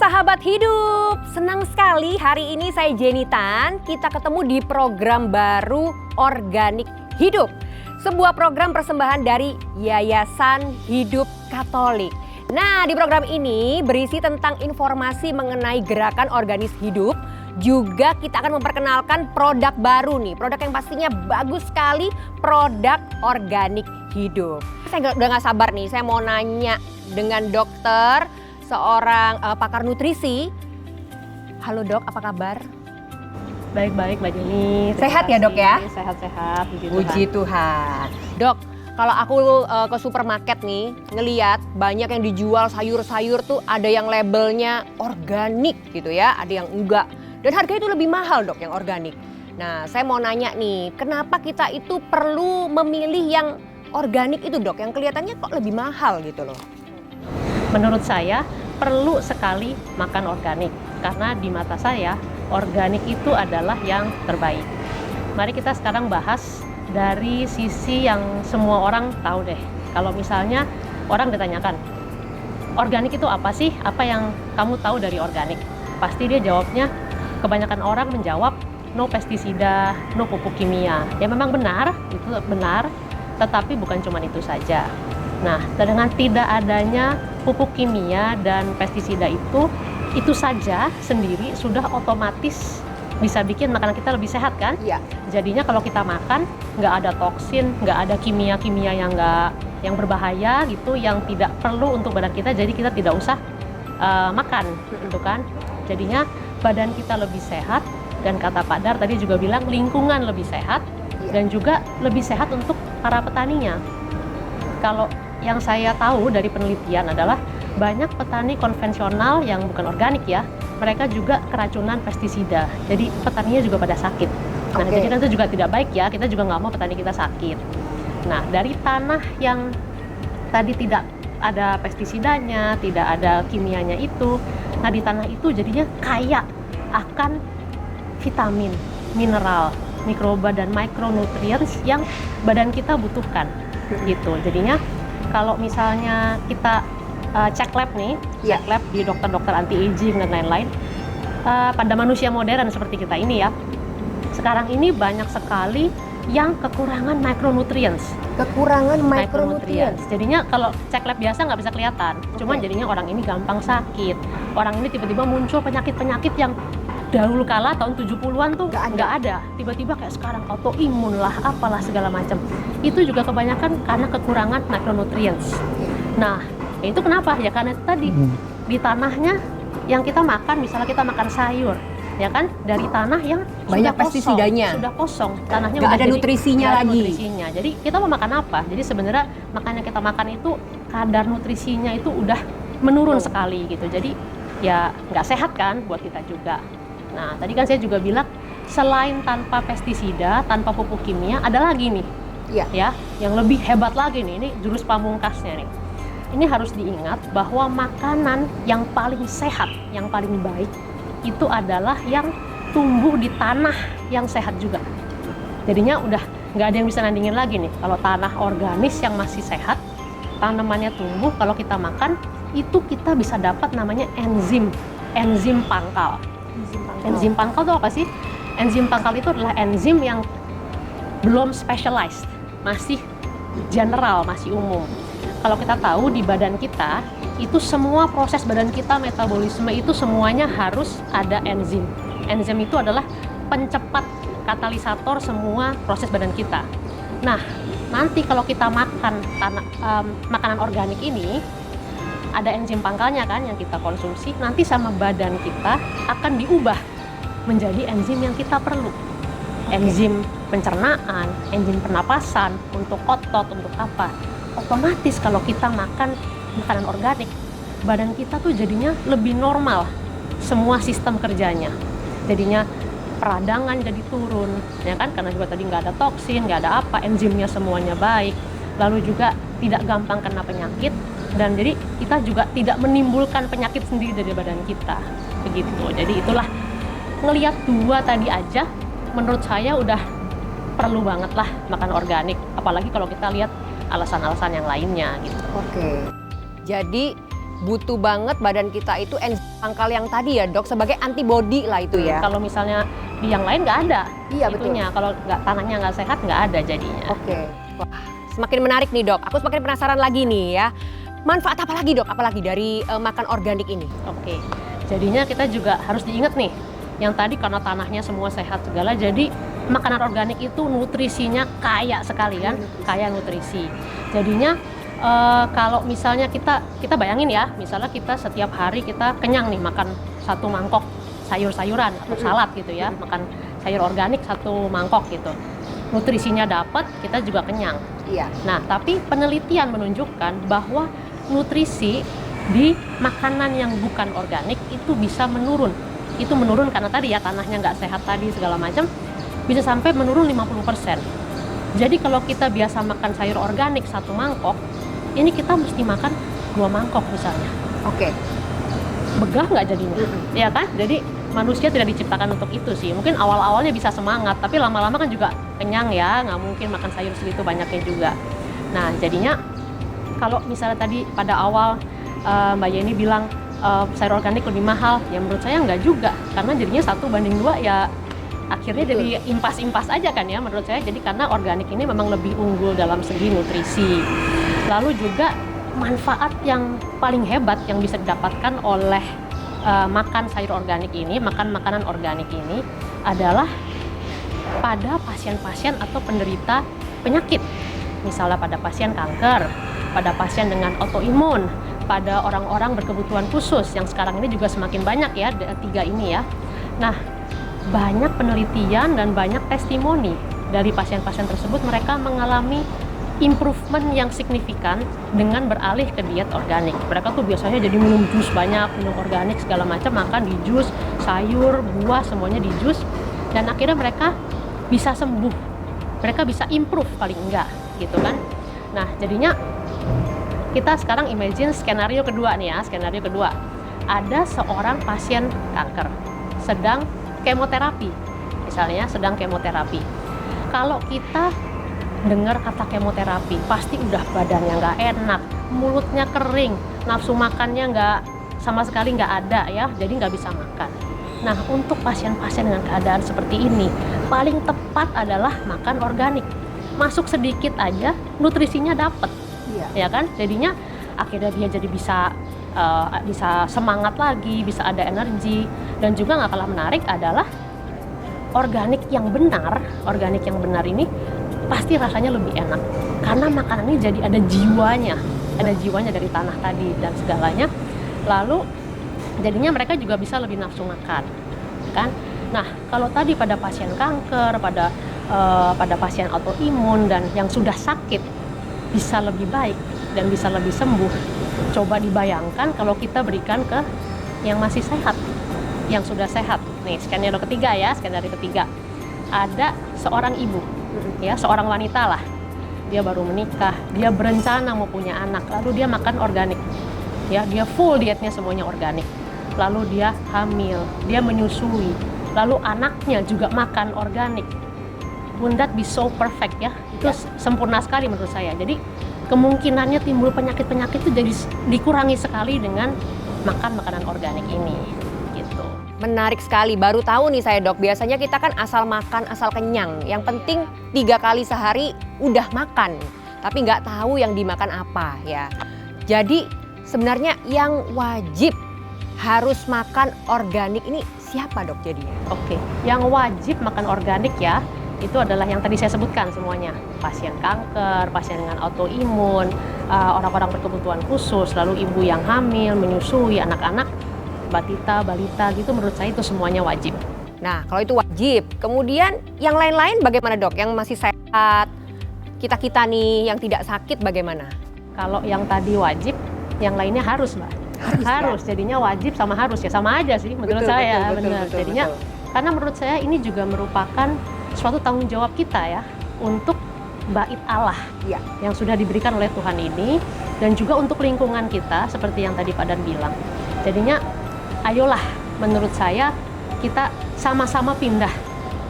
sahabat hidup, senang sekali hari ini saya Jenny Tan, kita ketemu di program baru Organik Hidup. Sebuah program persembahan dari Yayasan Hidup Katolik. Nah, di program ini berisi tentang informasi mengenai gerakan organis hidup. Juga kita akan memperkenalkan produk baru nih, produk yang pastinya bagus sekali, produk organik hidup. Saya udah gak sabar nih, saya mau nanya dengan dokter, seorang pakar nutrisi. Halo dok, apa kabar? Baik-baik Mbak Jenny. Sehat ya dok ya? Sehat-sehat, Puji Tuhan. Dok, kalau aku ke supermarket nih, ngeliat banyak yang dijual sayur-sayur tuh ada yang labelnya organik gitu ya, ada yang enggak. Dan harganya itu lebih mahal dok yang organik. Nah saya mau nanya nih, kenapa kita itu perlu memilih yang organik itu dok, yang kelihatannya kok lebih mahal gitu loh? Menurut saya perlu sekali makan organik. Karena di mata saya organik itu adalah yang terbaik. Mari kita sekarang bahas dari sisi yang semua orang tahu deh. Kalau misalnya orang ditanyakan, organik itu apa sih? Apa yang kamu tahu dari organik? Pasti dia jawabnya, kebanyakan orang menjawab no pestisida, no pupuk kimia. Ya memang benar, itu benar, tetapi bukan cuma itu saja. Nah, dengan tidak adanya pupuk kimia dan pestisida itu saja sendiri sudah otomatis bisa bikin makanan kita lebih sehat kan? Iya. Jadinya kalau kita makan nggak ada toksin, nggak ada kimia-kimia yang berbahaya gitu, yang tidak perlu untuk badan kita. Jadi kita tidak usah makan, gitu kan? Jadinya badan kita lebih sehat, dan kata Pak Dar tadi juga bilang lingkungan lebih sehat, dan juga lebih sehat untuk para petaninya. Kalau yang saya tahu dari penelitian adalah banyak petani konvensional yang bukan organik ya, mereka juga keracunan pestisida, jadi petaninya juga pada sakit. Nah, jadi kan itu juga tidak baik ya, kita juga nggak mau petani kita sakit. Nah, dari tanah yang tadi tidak ada pestisidanya, tidak ada kimianya itu, nah di tanah itu jadinya kaya akan vitamin, mineral, mikroba dan micronutrients yang badan kita butuhkan gitu. Jadinya kalau misalnya kita cek lab nih, cek lab di dokter-dokter anti-aging dan lain-lain, pada manusia modern seperti kita ini ya, sekarang ini banyak sekali yang kekurangan micronutrients. Kekurangan micronutrients. Jadinya kalau cek lab biasa nggak bisa kelihatan. Cuman jadinya orang ini gampang sakit. Orang ini tiba-tiba muncul penyakit-penyakit yang dahulu kala tahun 70-an tuh nggak ada. Tiba-tiba kayak sekarang autoimun lah, apalah segala macam. Itu juga kebanyakan karena kekurangan micronutrients. Nah, itu kenapa? Ya karena itu tadi di tanahnya yang kita makan, misalnya kita makan sayur, ya kan, dari tanah yang banyak pestisidanya, sudah kosong, tanahnya nggak udah ada nutrisinya lagi. Jadi kita mau makan apa? Jadi sebenarnya makanan yang kita makan itu kadar nutrisinya itu udah menurun sekali gitu. Jadi ya nggak sehat kan buat kita juga. Nah tadi kan saya juga bilang selain tanpa pestisida, tanpa pupuk kimia, ada lagi nih, ya, yang lebih hebat lagi nih. Ini jurus pamungkasnya nih. Ini harus diingat bahwa makanan yang paling sehat, yang paling baik itu adalah yang tumbuh di tanah yang sehat juga. Jadinya udah nggak ada yang bisa nandingin lagi nih. Kalau tanah organis yang masih sehat, tanamannya tumbuh, kalau kita makan itu kita bisa dapat namanya enzim pangkal. Enzim pangkal itu apa sih? Enzim pangkal itu adalah enzim yang belum specialized, masih general, masih umum. Kalau kita tahu di badan kita, itu semua proses badan kita, metabolisme itu semuanya harus ada enzim. Enzim itu adalah pencepat, katalisator semua proses badan kita. Nah, nanti kalau kita makan makanan organik ini, ada enzim pangkalnya kan yang kita konsumsi, nanti sama badan kita akan diubah menjadi enzim yang kita perlu. Enzim pencernaan, enzim pernapasan, untuk otot, untuk apa. Otomatis kalau kita makan makanan organik, badan kita tuh jadinya lebih normal semua sistem kerjanya. Jadinya peradangan jadi turun, ya kan? Karena juga tadi nggak ada toksin, nggak ada apa, enzimnya semuanya baik. Lalu juga tidak gampang kena penyakit, dan jadi kita juga tidak menimbulkan penyakit sendiri dari badan kita, begitu. Jadi itulah, ngelihat dua tadi aja, menurut saya udah perlu banget lah makan organik. Apalagi kalau kita lihat alasan-alasan yang lainnya gitu. Jadi butuh banget badan kita itu enzim tangkal yang tadi ya dok, sebagai antibodi lah itu ya. Kalau misalnya di yang lain nggak ada, Iya betul. itunya. Kalau nggak tanahnya nggak sehat nggak ada jadinya. Oke. Wah, semakin menarik nih dok. Aku semakin penasaran lagi nih ya. Manfaat apa lagi dok? Apalagi dari makan organik ini? Oke. Jadinya kita juga harus diingat nih, yang tadi karena tanahnya semua sehat segala, jadi makanan organik itu nutrisinya kaya sekali kan, kaya nutrisi. Jadinya kalau misalnya kita bayangin ya, misalnya kita setiap hari kita kenyang nih makan satu mangkok sayur-sayuran atau salad gitu ya, makan sayur organik satu mangkok gitu. Nutrisinya dapat, kita juga kenyang. Iya. Nah, tapi penelitian menunjukkan bahwa nutrisi di makanan yang bukan organik itu bisa menurun. Itu menurun karena tadi ya tanahnya nggak sehat tadi segala macam, bisa sampai menurun 50%. Jadi kalau kita biasa makan sayur organik satu mangkok, ini kita mesti makan 2 mangkok misalnya. Oke. Begah nggak jadinya? Ya kan? Jadi manusia tidak diciptakan untuk itu sih. Mungkin awal-awalnya bisa semangat, tapi lama-lama kan juga kenyang ya, nggak mungkin makan sayur segitu banyaknya juga. Nah, jadinya kalau misalnya tadi pada awal Mbak Yeni bilang sayur organik lebih mahal, ya menurut saya nggak juga, karena jadinya 1:2 ya akhirnya jadi impas-impas aja kan ya menurut saya. Jadi karena organik ini memang lebih unggul dalam segi nutrisi. Lalu juga manfaat yang paling hebat yang bisa didapatkan oleh makan sayur organik ini, makan makanan organik ini adalah pada pasien-pasien atau penderita penyakit. Misalnya pada pasien kanker, pada pasien dengan autoimun, pada orang-orang berkebutuhan khusus yang sekarang ini juga semakin banyak ya, 3 ini ya. Nah, banyak penelitian dan banyak testimoni dari pasien-pasien tersebut, mereka mengalami improvement yang signifikan dengan beralih ke diet organik. Mereka tuh biasanya jadi minum jus banyak, minum organik segala macam, makan di jus, sayur, buah semuanya di jus, dan akhirnya mereka bisa sembuh, mereka bisa improve paling enggak gitu kan. Nah, jadinya kita sekarang imagine skenario kedua nih ya, skenario kedua. Ada seorang pasien kanker sedang kemoterapi, misalnya sedang kemoterapi. Kalau kita dengar kata kemoterapi, pasti udah badannya nggak enak, mulutnya kering, nafsu makannya nggak sama sekali nggak ada ya, jadi nggak bisa makan. Nah, untuk pasien-pasien dengan keadaan seperti ini, paling tepat adalah makan organik. Masuk sedikit aja, nutrisinya dapat, ya kan? Jadinya akhirnya dia jadi bisa semangat lagi, bisa ada energi, dan juga nggak kalah menarik adalah organik yang benar ini pasti rasanya lebih enak karena makanannya jadi ada jiwanya dari tanah tadi dan segalanya. Lalu jadinya mereka juga bisa lebih nafsu makan, kan? Nah, kalau tadi pada pasien kanker, pada pasien autoimun dan yang sudah sakit bisa lebih baik dan bisa lebih sembuh. Coba dibayangkan kalau kita berikan ke yang masih sehat, yang sudah sehat. Nih, skenario ketiga ya, skenario ketiga. Ada seorang ibu, ya, seorang wanita lah. Dia baru menikah, dia berencana mau punya anak, lalu dia makan organik. Ya, dia full dietnya semuanya organik. Lalu dia hamil, dia menyusui, lalu anaknya juga makan organik. Wouldn't that be so perfect ya? Itu sempurna sekali menurut saya. Jadi kemungkinannya timbul penyakit-penyakit itu jadi dikurangi sekali dengan makan makanan organik ini, gitu. Menarik sekali, baru tahu nih saya dok, biasanya kita kan asal makan, asal kenyang. Yang penting 3 kali sehari udah makan, tapi nggak tahu yang dimakan apa ya. Jadi sebenarnya yang wajib harus makan organik ini siapa dok jadinya? Oke, yang wajib makan organik ya, itu adalah yang tadi saya sebutkan semuanya. Pasien kanker, pasien dengan autoimun, orang-orang berkebutuhan khusus, lalu ibu yang hamil, menyusui, anak-anak, balita gitu, menurut saya itu semuanya wajib. Nah, kalau itu wajib, kemudian yang lain-lain bagaimana dok? Yang masih sehat, kita-kita nih yang tidak sakit bagaimana? Kalau yang tadi wajib, yang lainnya harus Mbak. Harus, jadinya wajib sama harus ya, sama aja sih menurut saya. Benar. Jadinya karena menurut saya ini juga merupakan suatu tanggung jawab kita ya untuk bait Allah yang sudah diberikan oleh Tuhan ini, dan juga untuk lingkungan kita seperti yang tadi Pak Dan bilang. Jadinya ayolah, menurut saya kita sama-sama pindah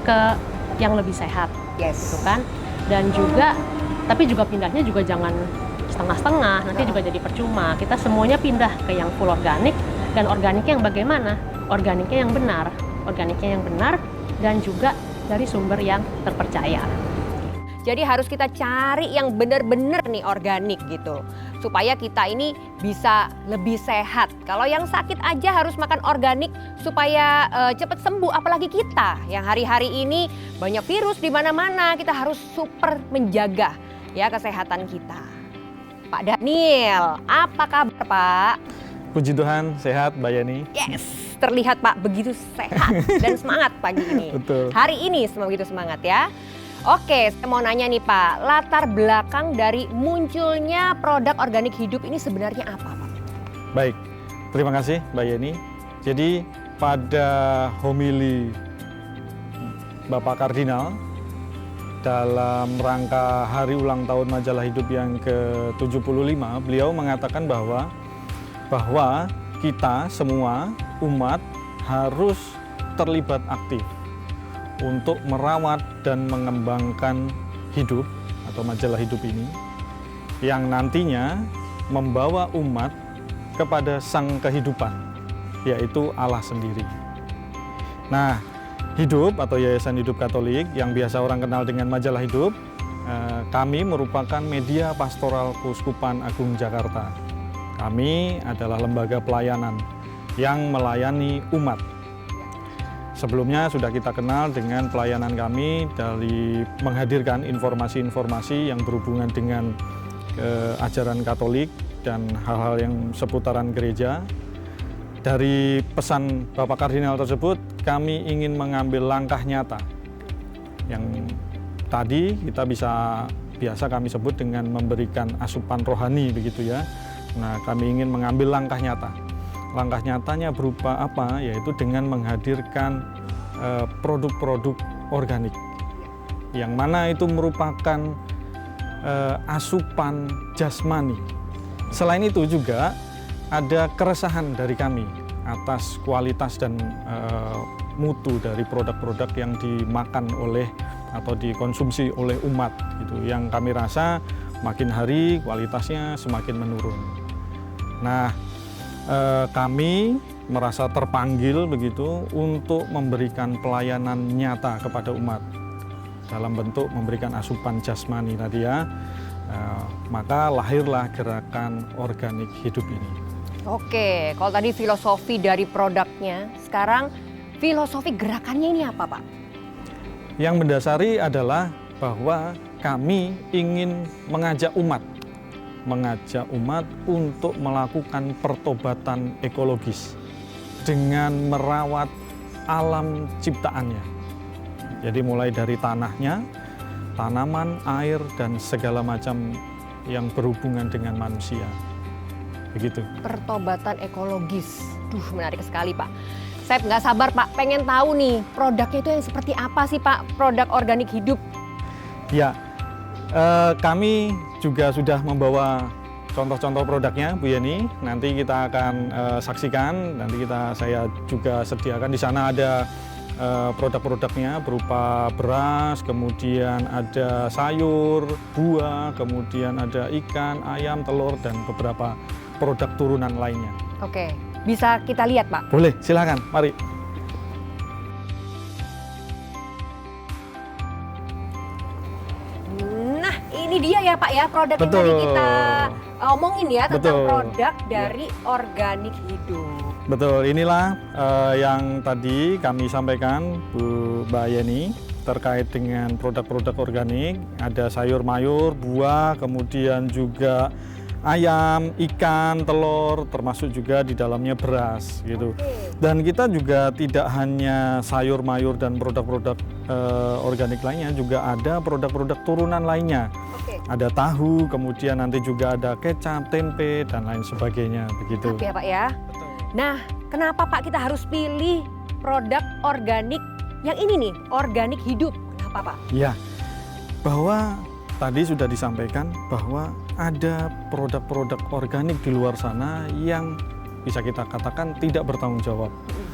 ke yang lebih sehat, gitu kan? Dan juga, tapi juga pindahnya juga jangan setengah-setengah, nanti juga jadi percuma. Kita semuanya pindah ke yang full organik, dan organiknya yang bagaimana? Organiknya yang benar, dan juga dari sumber yang terpercaya. Jadi harus kita cari yang benar-benar nih organik gitu. Supaya kita ini bisa lebih sehat. Kalau yang sakit aja harus makan organik supaya cepat sembuh. Apalagi kita yang hari-hari ini banyak virus di mana-mana. Kita harus super menjaga ya kesehatan kita. Pak Daniel, apa kabar Pak? Puji Tuhan, sehat Mbak Yani. Yes, terlihat Pak begitu sehat dan semangat pagi ini. Betul. Hari ini begitu semangat ya. Oke, saya mau nanya nih Pak, latar belakang dari munculnya produk organik hidup ini sebenarnya apa Pak? Baik, terima kasih Mbak Yani. Jadi pada homili Bapak Kardinal dalam rangka hari ulang tahun Majalah Hidup yang ke-75, beliau mengatakan bahwa kita semua umat harus terlibat aktif untuk merawat dan mengembangkan hidup atau majalah hidup ini yang nantinya membawa umat kepada sang kehidupan, yaitu Allah sendiri. Nah, Hidup atau Yayasan Hidup Katolik yang biasa orang kenal dengan Majalah Hidup, kami merupakan media pastoral Keuskupan Agung Jakarta. Kami adalah lembaga pelayanan yang melayani umat. Sebelumnya sudah kita kenal dengan pelayanan kami dari menghadirkan informasi-informasi yang berhubungan dengan ajaran Katolik dan hal-hal yang seputaran gereja. Dari pesan Bapak Kardinal tersebut, kami ingin mengambil langkah nyata yang tadi kita biasa kami sebut dengan memberikan asupan rohani begitu ya. Nah, kami ingin mengambil langkah nyata. Langkah nyatanya berupa apa? Yaitu dengan menghadirkan produk-produk organik yang mana itu merupakan asupan jasmani. Selain itu juga ada keresahan dari kami atas kualitas dan mutu dari produk-produk yang dimakan oleh atau dikonsumsi oleh umat gitu, yang kami rasa makin hari kualitasnya semakin menurun. Nah, kami merasa terpanggil begitu untuk memberikan pelayanan nyata kepada umat dalam bentuk memberikan asupan jasmani tadi ya. Maka lahirlah gerakan organik hidup ini. Oke, kalau tadi filosofi dari produknya, sekarang filosofi gerakannya ini apa Pak? Yang mendasari adalah bahwa kami ingin mengajak umat untuk melakukan pertobatan ekologis dengan merawat alam ciptaannya. Jadi mulai dari tanahnya, tanaman, air, dan segala macam yang berhubungan dengan manusia. Begitu. Pertobatan ekologis. Duh, menarik sekali Pak. Saya nggak sabar Pak, pengen tahu nih produknya itu yang seperti apa sih Pak, produk organik hidup? Ya, kami juga sudah membawa contoh-contoh produknya Bu Yani. Nanti kita akan saksikan, saya juga sediakan di sana ada produk-produknya berupa beras, kemudian ada sayur, buah, kemudian ada ikan, ayam, telur, dan beberapa produk turunan lainnya. Oke, bisa kita lihat Pak? Boleh, silakan, mari. Nah, ini dia ya Pak ya produk yang tadi kita omongin ya tentang produk dari organik hidup. Betul, inilah yang tadi kami sampaikan Mbak Yani terkait dengan produk-produk organik. Ada sayur mayur, buah, kemudian juga ayam, ikan, telur, termasuk juga di dalamnya beras gitu. Dan kita juga tidak hanya sayur mayur dan produk-produk organik lainnya, juga ada produk-produk turunan lainnya. Ada tahu, kemudian nanti juga ada kecap, tempe, dan lain sebagainya begitu. Ya Pak ya. Nah, kenapa Pak kita harus pilih produk organik yang ini nih, organik hidup? Kenapa Pak? Ya, bahwa tadi sudah disampaikan bahwa ada produk-produk organik di luar sana yang bisa kita katakan tidak bertanggung jawab.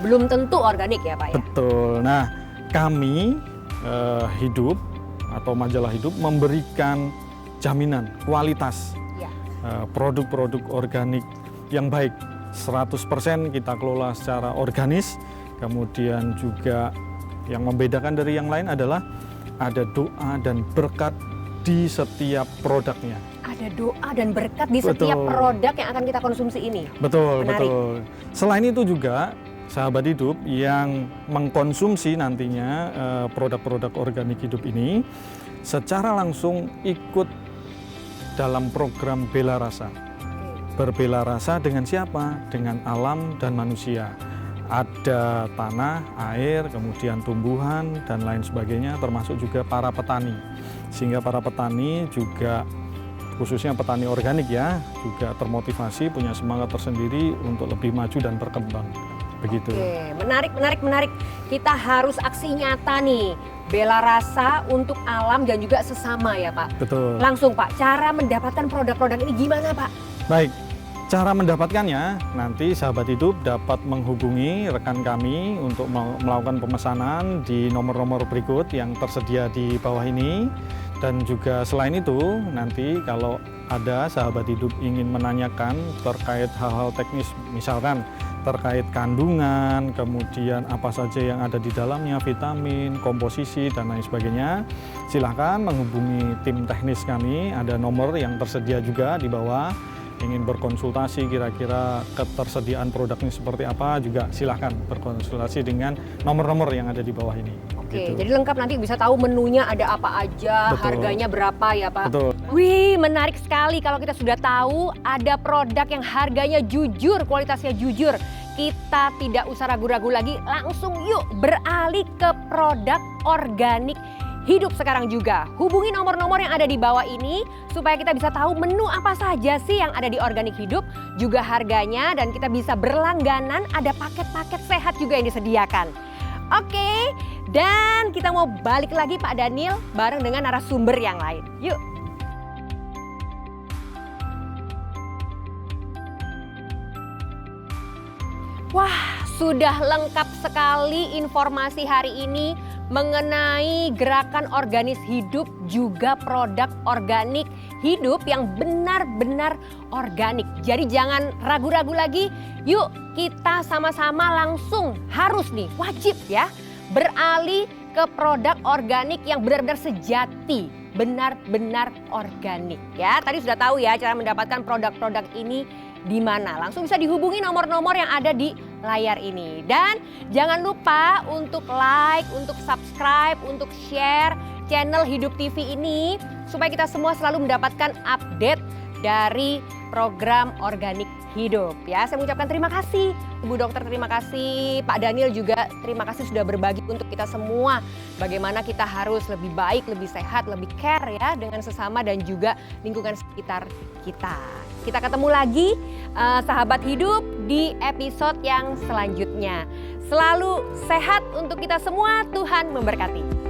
Belum tentu organik ya Pak ya? Betul. Nah, kami Hidup atau Majalah Hidup memberikan jaminan kualitas produk-produk organik yang baik. 100% kita kelola secara organis. Kemudian juga yang membedakan dari yang lain adalah ada doa dan berkat di setiap produknya. Ada doa dan berkat di Betul. setiap produk yang akan kita konsumsi ini. Betul, Menarik. betul. Selain itu juga sahabat hidup yang mengkonsumsi nantinya produk-produk organik hidup ini secara langsung ikut dalam program Bela Rasa. Berbela rasa dengan siapa? Dengan alam dan manusia. Ada tanah, air, kemudian tumbuhan, dan lain sebagainya, termasuk juga para petani. Sehingga para petani juga, khususnya petani organik ya, juga termotivasi, punya semangat tersendiri untuk lebih maju dan berkembang. Begitu. Oke, menarik. Kita harus aksi nyata nih. Bela rasa untuk alam dan juga sesama ya Pak. Betul. Langsung Pak, cara mendapatkan produk-produk ini gimana Pak? Baik, cara mendapatkannya nanti sahabat hidup dapat menghubungi rekan kami untuk melakukan pemesanan di nomor-nomor berikut yang tersedia di bawah ini. Dan juga selain itu nanti kalau ada sahabat hidup ingin menanyakan terkait hal-hal teknis, misalkan terkait kandungan, kemudian apa saja yang ada di dalamnya, vitamin, komposisi, dan lain sebagainya, silahkan menghubungi tim teknis kami. Ada nomor yang tersedia juga di bawah. Ingin berkonsultasi kira-kira ketersediaan produknya seperti apa, juga silahkan berkonsultasi dengan nomor-nomor yang ada di bawah ini. Oke, jadi lengkap, nanti bisa tahu menunya ada apa aja, Betul. harganya berapa ya Pak. Betul. Wih, menarik sekali kalau kita sudah tahu ada produk yang harganya jujur, kualitasnya jujur. Kita tidak usah ragu-ragu lagi, langsung yuk beralih ke produk organik hidup sekarang juga. Hubungi nomor-nomor yang ada di bawah ini supaya kita bisa tahu menu apa saja sih yang ada di organik hidup, juga harganya, dan kita bisa berlangganan, ada paket-paket sehat juga yang disediakan. Oke, dan kita mau balik lagi Pak Daniel bareng dengan narasumber yang lain. Yuk. Wah, sudah lengkap sekali informasi hari ini mengenai gerakan organis hidup, juga produk organik hidup yang benar-benar organik. Jadi jangan ragu-ragu lagi, yuk kita sama-sama langsung harus nih, wajib ya, beralih ke produk organik yang benar-benar sejati, benar-benar organik ya. Tadi sudah tahu ya cara mendapatkan produk-produk ini di mana. Langsung bisa dihubungi nomor-nomor yang ada di layar ini. Dan jangan lupa untuk like, untuk subscribe, untuk share channel Hidup TV ini supaya kita semua selalu mendapatkan update dari program organik hidup ya. Saya mengucapkan terima kasih Ibu Dokter, terima kasih Pak Daniel, juga terima kasih sudah berbagi untuk kita semua bagaimana kita harus lebih baik, lebih sehat, lebih care ya dengan sesama dan juga lingkungan sekitar kita. Kita ketemu lagi sahabat hidup di episode yang selanjutnya. Selalu sehat untuk kita semua, Tuhan memberkati.